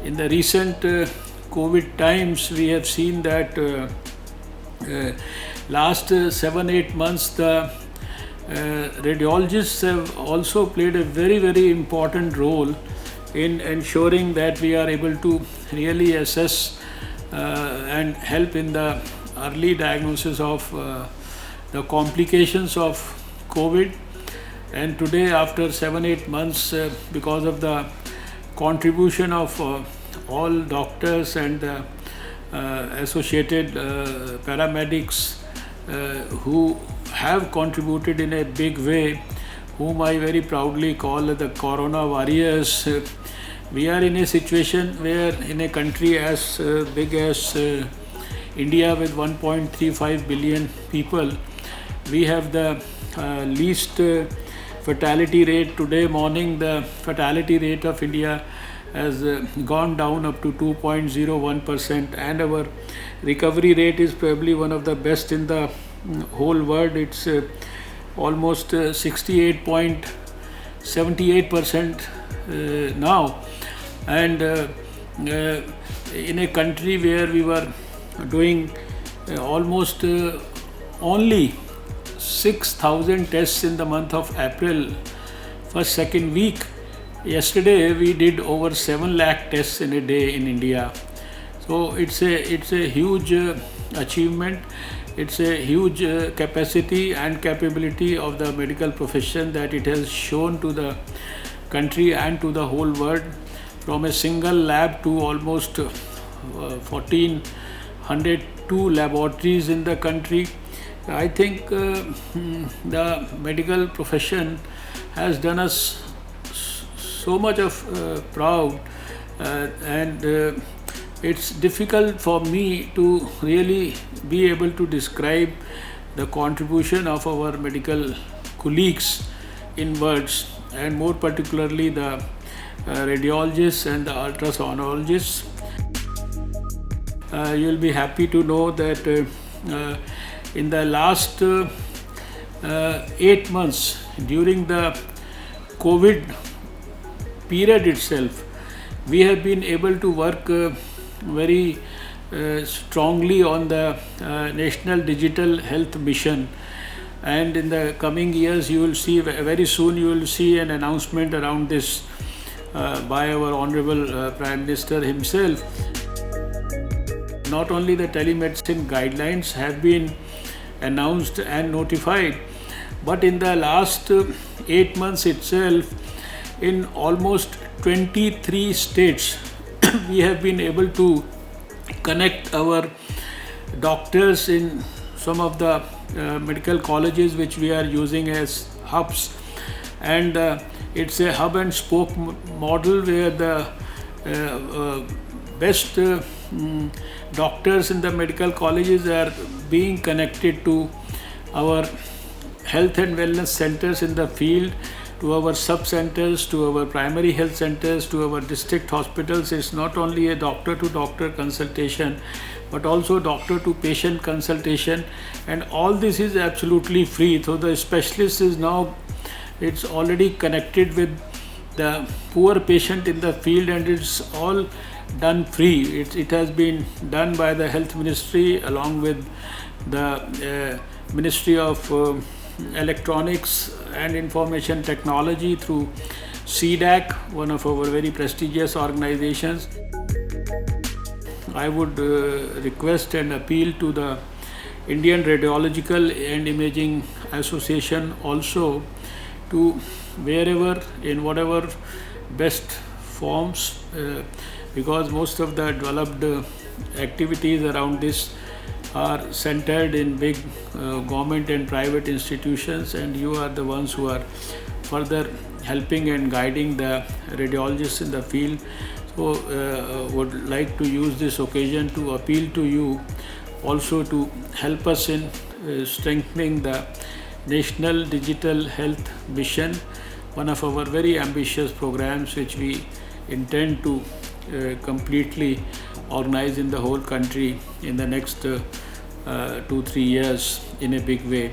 In the recent COVID times, we have seen that last 7-8 months, the radiologists have also played a very important role in ensuring that we are able to really assess and help in the early diagnosis of the complications of COVID. And today, after 7-8 months, because of the contribution of all doctors and associated paramedics who have contributed in a big way, whom I very proudly call the Corona warriors, we are in a situation where in a country as big as India with 1.35 billion people, we have the least fatality rate. Today morning, the fatality rate of India has gone down up to 2.01%, and our recovery rate is probably one of the best in the whole world. It's almost 68.78% now, and in a country where we were doing almost only 6,000 tests in the month of April, second week. Yesterday we did over 7 lakh tests in a day in India. So it's a huge achievement. It's a huge capacity and capability of the medical profession that it has shown to the country and to the whole world, from a single lab to almost 1,402 laboratories in the country. I think the medical profession has done us so much of proud, and it's difficult for me to really be able to describe the contribution of our medical colleagues in words, and more particularly the radiologists and the ultrasonologists. You'll be happy to know that in the last 8 months, during the COVID period itself, we have been able to work very strongly on the National Digital Health Mission. And in the coming years, you will see very soon, you will see an announcement around this by our Honorable Prime Minister himself. Not only the telemedicine guidelines have been announced and notified, but in the last 8 months itself, in almost 23 states, we have been able to connect our doctors in some of the medical colleges which we are using as hubs. And it's a hub and spoke model where the best doctors in the medical colleges are being connected to our health and wellness centers in the field, to our sub-centers, to our primary health centers, to our district hospitals. It's not only a doctor-to-doctor consultation, but also doctor-to-patient consultation, and all this is absolutely free. So the specialist is now, it's already connected with the poor patient in the field, and it's all done free. It has been done by the Health Ministry along with the Ministry of Electronics and Information Technology through CDAC, one of our very prestigious organizations. I would request and appeal to the Indian Radiological and Imaging Association also to wherever, in whatever best forms, because most of the developed activities around this are centered in big government and private institutions, and you are the ones who are further helping and guiding the radiologists in the field. So would like to use this occasion to appeal to you also to help us in strengthening the National Digital Health Mission, one of our very ambitious programs which we intend to completely organize in the whole country in the next 2-3 years in a big way.